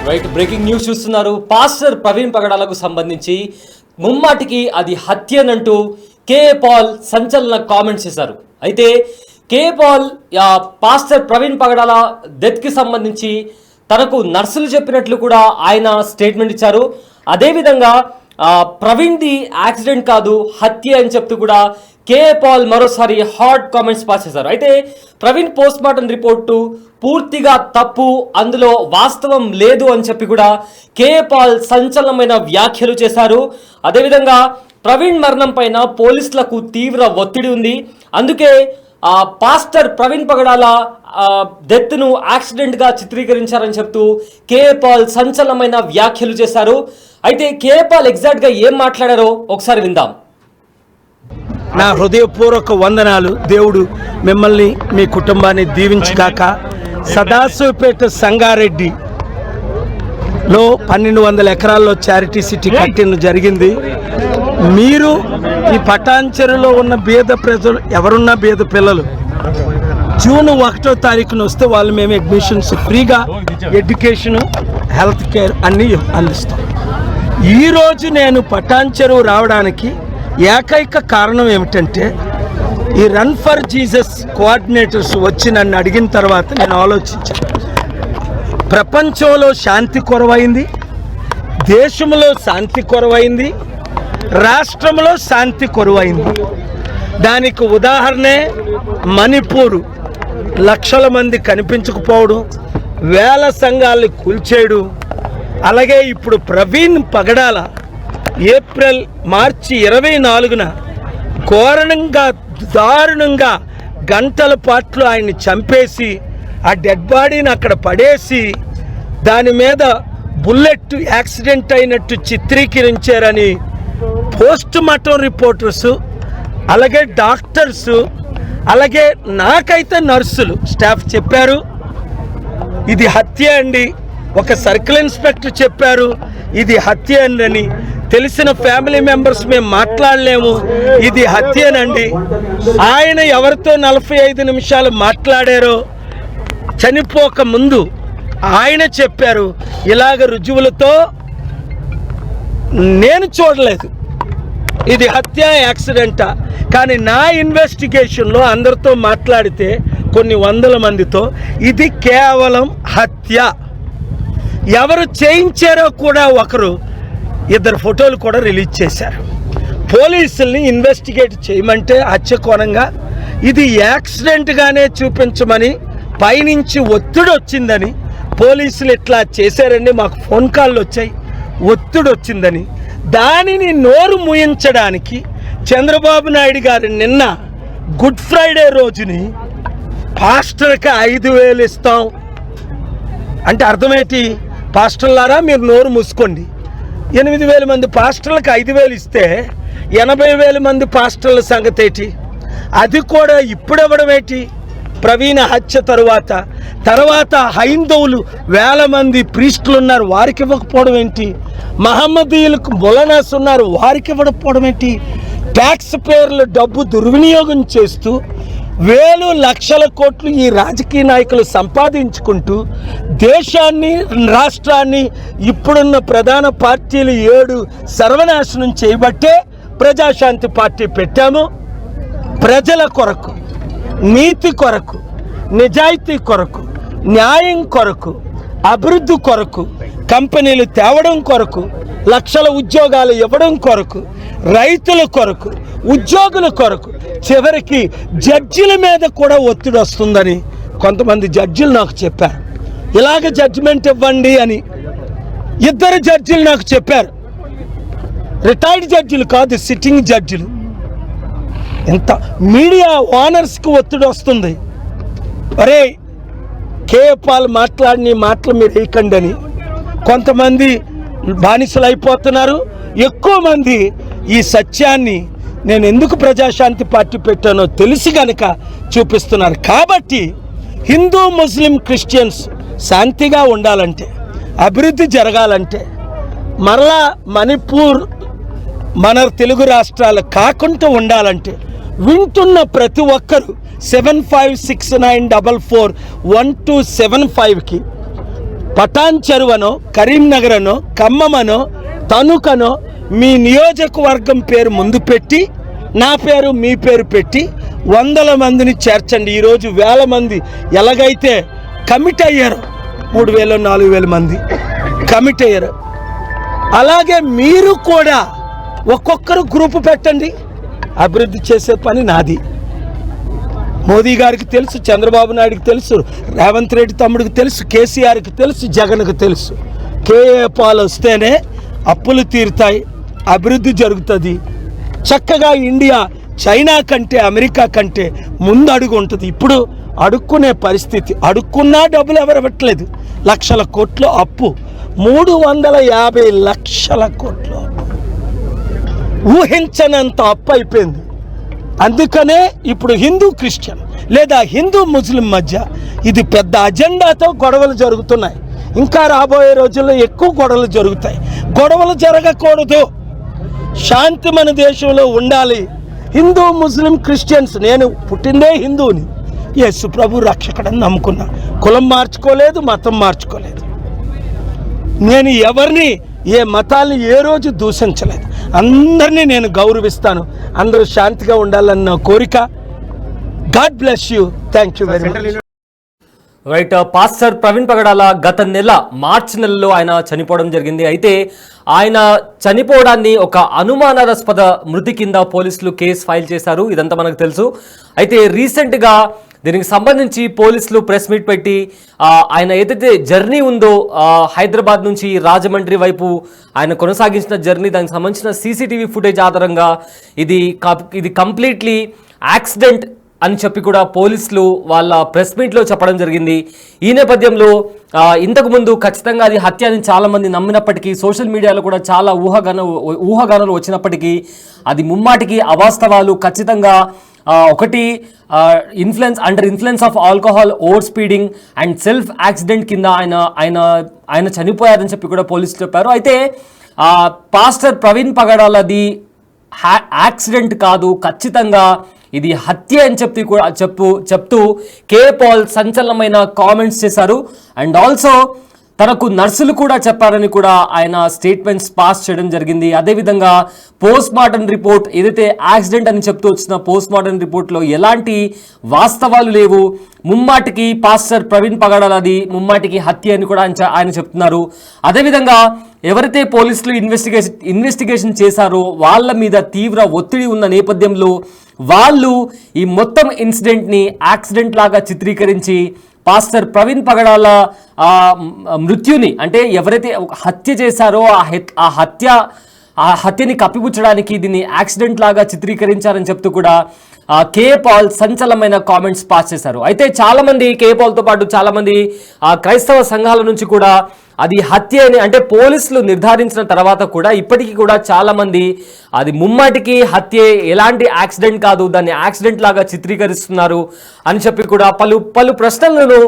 Right, breaking news చూస్తున్నారు. Pastor Praveen పగడాలకు సంబంధించి ముమ్మాటికి అది హత్యనంటూ కేఏ పాల్ సంచలన కామెంట్స్ చేశారు. అయితే కేఏ పాల్ పాస్టర్ ప్రవీణ్ పగడాల డెత్కి సంబంధించి తనకు నర్సులు చెప్పినట్లు కూడా ఆయన స్టేట్మెంట్ ఇచ్చారు. అదేవిధంగా ప్రవీణ్ది యాక్సిడెంట్ కాదు హత్య అని చెప్తూ కూడా కేఏ పాల్ మరోసారి హాట్ కామెంట్స్ పాస్ చేశారు. అయితే ప్రవీణ్ పోస్ట్ మార్టం రిపోర్టు పూర్తిగా తప్పు, అందులో వాస్తవం లేదు అని చెప్పి కూడా కేఏ పాల్ సంచలనమైన వ్యాఖ్యలు చేశారు. అదేవిధంగా ప్రవీణ్ మరణం పైన పోలీసులకు తీవ్ర ఒత్తిడి ఉంది. అందుకే పాస్టర్ ప్రవీణ్ పగడాల డెత్ను యాక్సిడెంట్గా చిత్రీకరించారని చెప్తూ కేఏ పాల్ సంచలనమైన వ్యాఖ్యలు చేశారు. అయితే కేఏ పాల్ ఎగ్జాక్ట్గా ఏం మాట్లాడారో ఒకసారి విందాం. నా హృదయపూర్వక వందనాలు. దేవుడు మిమ్మల్ని మీ కుటుంబాన్ని దీవించుగాక. సదాశివపేట సంగారెడ్డిలో 1200 ఎకరాల్లో చారిటీ సిటీ కట్టిన జరిగింది. మీరు ఈ పటాన్చెరులో ఉన్న బీద ప్రజలు ఎవరున్నా బీద పిల్లలు జూన్ 1వ తారీఖున వస్తే వాళ్ళు మేము అడ్మిషన్స్ ఫ్రీగా ఎడ్యుకేషను హెల్త్ కేర్ అన్నీ అందిస్తాం. ఈరోజు నేను పటాన్చెరు రావడానికి ఏకైక కారణం ఏమిటంటే ఈ రన్ ఫర్ జీసస్ కోఆర్డినేటర్స్ వచ్చి నన్ను అడిగిన తర్వాత నేను ఆలోచించాను. ప్రపంచంలో శాంతి కొరవైంది, దేశంలో శాంతి కొరవైంది, రాష్ట్రంలో శాంతి కొరవైంది. దానికి ఉదాహరణే మణిపూర్ లక్షల మంది కనిపించకపోవడం, వేల సంఘాలను కూల్చేయడం. అలాగే ఇప్పుడు ప్రవీణ్ పగడాల మార్చి 24న ఘోరంగా దారుణంగా గంటల పాటు ఆయన్ని చంపేసి ఆ డెడ్ బాడీని అక్కడ పడేసి దాని మీద బుల్లెట్ యాక్సిడెంట్ అయినట్టు చిత్రీకరించారని పోస్ట్ మార్టం రిపోర్టర్సు, అలాగే డాక్టర్సు, అలాగే నాకైతే నర్సులు స్టాఫ్ చెప్పారు ఇది హత్య అండి. ఒక సర్కిల్ ఇన్స్పెక్టర్ చెప్పారు ఇది హత్య అని. తెలిసిన ఫ్యామిలీ మెంబర్స్ మేము మాట్లాడలేము, ఇది హత్యనండి. ఆయన ఎవరితో 45 నిమిషాలు మాట్లాడారో చనిపోక ముందు ఆయన చెప్పారు ఇలాగ రుజువులతో నేను చూడలేదు ఇది హత్య యాక్సిడెంటా. కానీ నా ఇన్వెస్టిగేషన్లో అందరితో మాట్లాడితే కొన్ని వందల మందితో ఇది కేవలం హత్య. ఎవరు చేయించారో కూడా ఒకరు 2 ఫోటోలు కూడా రిలీజ్ చేశారు. పోలీసుల్ని ఇన్వెస్టిగేట్ చేయమంటే హత్య కోణంగా ఇది యాక్సిడెంట్గానే చూపించమని పైనుంచి ఒత్తిడి వచ్చిందని పోలీసులు ఇట్లా చేశారండి. మాకు ఫోన్ కాళ్ళు వచ్చాయి, ఒత్తిడి వచ్చిందని. దానిని నోరు మూయించడానికి చంద్రబాబు నాయుడు గారు నిన్న గుడ్ ఫ్రైడే రోజుని పాస్టర్కి 5,000 ఇస్తాం అంటే అర్థమేంటి? పాస్టర్లారా మీరు నోరు మూసుకోండి. 8,000 మంది పాస్టర్లకు 5,000 ఇస్తే 80,000 మంది పాస్టర్ల సంగతి ఏంటి? అది కూడా ఇప్పుడివ్వడం ఏంటి? ప్రవీణ హత్య తర్వాత హైందవులు 1000 మంది ప్రీస్టులు ఉన్నారు, వారికి ఇవ్వకపోవడం ఏంటి? మహమ్మదీయులకు మొలనాస్ ఉన్నారు, వారికి ఇవ్వకపోవడం ఏంటి? ట్యాక్స్ పేర్లు డబ్బు దుర్వినియోగం చేస్తూ వేలు లక్షల కోట్లు ఈ రాజకీయ నాయకులు సంపాదించుకుంటూ దేశాన్ని రాష్ట్రాన్ని ఇప్పుడున్న ప్రధాన పార్టీలు 7 సర్వనాశనం చేయబట్టే ప్రజాశాంతి పార్టీ పెట్టాము. ప్రజల కొరకు, నీతి కొరకు, నిజాయితీ కొరకు, న్యాయం కొరకు, అభివృద్ధి కొరకు, కంపెనీలు తేవడం కొరకు, లక్షల ఉద్యోగాలు ఇవ్వడం కొరకు, రైతుల కొరకు, ఉద్యోగుల కొరకు, చివరికి జడ్జిల మీద కూడా ఒత్తిడి వస్తుందని కొంతమంది జడ్జిలు నాకు చెప్పారు. ఇలాగ జడ్జిమెంట్ ఇవ్వండి అని 2 జడ్జిలు నాకు చెప్పారు. రిటైర్డ్ జడ్జిలు కాదు, సిట్టింగ్ జడ్జిలు. ఎంత మీడియా ఓనర్స్కి ఒత్తిడి వస్తుంది, అరే కేఏ పాల్ మాట్లాడిన మాటలు మీరు వేయకండి అని. కొంతమంది బానిసలు అయిపోతున్నారు, ఎక్కువ మంది ఈ సత్యాన్ని నేను ఎందుకు ప్రజాశాంతి పార్టీ పెట్టానో తెలిసి గనక చూపిస్తున్నారు. కాబట్టి హిందూ ముస్లిం క్రిస్టియన్స్ శాంతిగా ఉండాలంటే, అభివృద్ధి జరగాలంటే, మరలా మణిపూర్ మన తెలుగు రాష్ట్రాలు కాకుండా ఉండాలంటే వింటున్న ప్రతి ఒక్కరూ 7569441275కి పటాన్ చెరువనో, కరీంనగర్ అనో, ఖమ్మమనో, తణుకనో మీ నియోజకవర్గం పేరు ముందు పెట్టి నా పేరు మీ పేరు పెట్టి 100 మందిని చేర్చండి. ఈరోజు 1000 మంది ఎలాగైతే కమిట్ అయ్యారు, 3000 4000 మంది కమిట్ అయ్యారు, అలాగే మీరు కూడా ఒక్కొక్కరు గ్రూపు పెట్టండి. అభివృద్ధి చేసే పని నాది. మోదీ గారికి తెలుసు, చంద్రబాబు నాయుడుకి తెలుసు, రేవంత్ రెడ్డి తమ్ముడికి తెలుసు, కేసీఆర్కి తెలుసు, జగన్కి తెలుసు. కేఏ పాల్ వస్తేనే అప్పులు తీరుతాయి, అభివృద్ధి జరుగుతుంది. చక్కగా ఇండియా చైనా కంటే అమెరికా కంటే ముందు అడుగు ఉంటుంది. ఇప్పుడు అడుక్కునే పరిస్థితి, అడుక్కున్నా డబ్బులు ఎవరు ఇవ్వట్లేదు. లక్షల కోట్లు అప్పు, 350 లక్షల కోట్లు ఊహించనంత అప్పు అయిపోయింది. అందుకనే ఇప్పుడు హిందూ క్రిస్టియన్ లేదా హిందూ ముస్లిం మధ్య ఇది పెద్ద అజెండాతో గొడవలు జరుగుతున్నాయి. ఇంకా రాబోయే రోజుల్లో ఎక్కువ గొడవలు జరుగుతాయి. గొడవలు జరగకూడదు, శాంతి మన దేశంలో ఉండాలి. హిందూ ముస్లిం క్రిస్టియన్స్, నేను పుట్టిందే హిందువుని, యేసు ప్రభు రక్షకుడని నమ్ముకున్నా. కులం మార్చుకోలేదు, మతం మార్చుకోలేదు. నేను ఎవరిని ఏ మతాల్ని ఏ రోజు దూషించలేదు. అందరినీ నేను గౌరవిస్తాను. అందరూ శాంతిగా ఉండాలన్న కోరిక. God bless you. Thank you very much. Right. Pastor Praveen Pagadala గత నెల మార్చి నెలలో ఆయన చనిపోవడం జరిగింది. అయితే ఆయన చనిపోవడాన్ని ఒక అనుమానాస్పద మృతి కింద పోలీసులు కేసు ఫైల్ చేశారు. ఇదంతా మనకు తెలుసు. అయితే రీసెంట్గా దీనికి సంబంధించి పోలీసులు ప్రెస్ మీట్ పెట్టి ఆయన ఏదైతే జర్నీ ఉందో హైదరాబాద్ నుంచి రాజమండ్రి వైపు ఆయన కొనసాగించిన జర్నీ, దానికి సంబంధించిన సీసీటీవీ ఫుటేజ్ ఆధారంగా ఇది కంప్లీట్లీ యాక్సిడెంట్ అని చెప్పి కూడా పోలీసులు వాళ్ళ ప్రెస్ మీట్లో చెప్పడం జరిగింది. ఈ నేపథ్యంలో ఇంతకుముందు ఖచ్చితంగా అది హత్య అని చాలామంది నమ్మినప్పటికీ, సోషల్ మీడియాలో కూడా చాలా ఊహాగానాలు వచ్చినప్పటికీ అది ముమ్మాటికి అవాస్తవాలు. ఖచ్చితంగా ఒకటి under influence of alcohol, over speeding and self accident కింద ఆయన చనిపోయారని చెప్పి కూడా పోలీసులు చెప్పారు. అయితే పాస్టర్ ప్రవీణ్ పగడాలది యాక్సిడెంట్ కాదు, ఖచ్చితంగా ఇది హత్య అని చెప్తూ కే పాల్ సంచలనమైన కామెంట్స్ చేశారు. అండ్ ఆల్సో తనకు నర్సులు కూడా చెప్పారని కూడా ఆయన స్టేట్మెంట్స్ పాస్ చేయడం జరిగింది. అదేవిధంగా పోస్ట్ మార్టం రిపోర్ట్ ఏదైతే యాక్సిడెంట్ అని చెప్తూ వచ్చిన పోస్ట్ మార్టం రిపోర్ట్లో ఎలాంటి వాస్తవాలు లేవు, ముమ్మాటికి పాస్టర్ ప్రవీణ్ పగడాలది ముమ్మాటికి హత్య అని కూడా ఆయన చెప్తున్నారు. అదేవిధంగా ఎవరైతే పోలీసులు ఇన్వెస్టిగేషన్ చేశారో వాళ్ళ మీద తీవ్ర ఒత్తిడి ఉన్న నేపథ్యంలో వాళ్ళు ఈ మొత్తం ఇన్సిడెంట్ని యాక్సిడెంట్ లాగా చిత్రీకరించి పాస్టర్ ప్రవీణ్ పగడాల మృత్యుని, అంటే ఎవరైతే హత్య చేశారో ఆ హత్యని కప్పిపుచ్చడానికి దీన్ని యాక్సిడెంట్ లాగా చిత్రీకరించారని చెప్తూ కూడా కే పాల్ సంచలనమైన కామెంట్స్ పాస్ చేశారు. అయితే చాలామంది కే పాల్తో పాటు చాలామంది క్రైస్తవ సంఘాల నుంచి కూడా అది హత్య అని, అంటే పోలీసులు నిర్ధారించిన తర్వాత కూడా ఇప్పటికీ కూడా చాలామంది అది ముమ్మాటికి హత్యే, ఎలాంటి యాక్సిడెంట్ కాదు, దాన్ని యాక్సిడెంట్ లాగా చిత్రీకరిస్తున్నారు అని చెప్పి కూడా పలు ప్రశ్నలను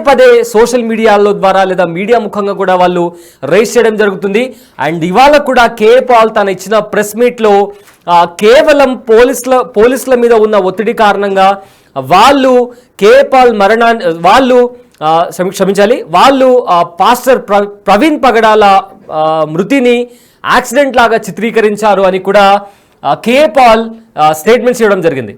పదే సోషల్ మీడియాలో ద్వారా లేదా మీడియా ముఖంగా కూడా వాళ్ళు రైజ్ చేయడం జరుగుతుంది. అండ్ ఇవాళ కూడా కే పాల్ తను ఇచ్చిన ప్రెస్ మీట్లో కేవలం పోలీసుల మీద ఉన్న ఒత్తిడి కారణంగా వాళ్ళు కే పాల్ వాళ్ళు పాస్టర్ ప్రవీణ్ పగడాల మృతిని యాక్సిడెంట్ లాగా చిత్రీకరించారు అని కూడా కే పాల్ స్టేట్మెంట్స్ ఇవ్వడం జరిగింది.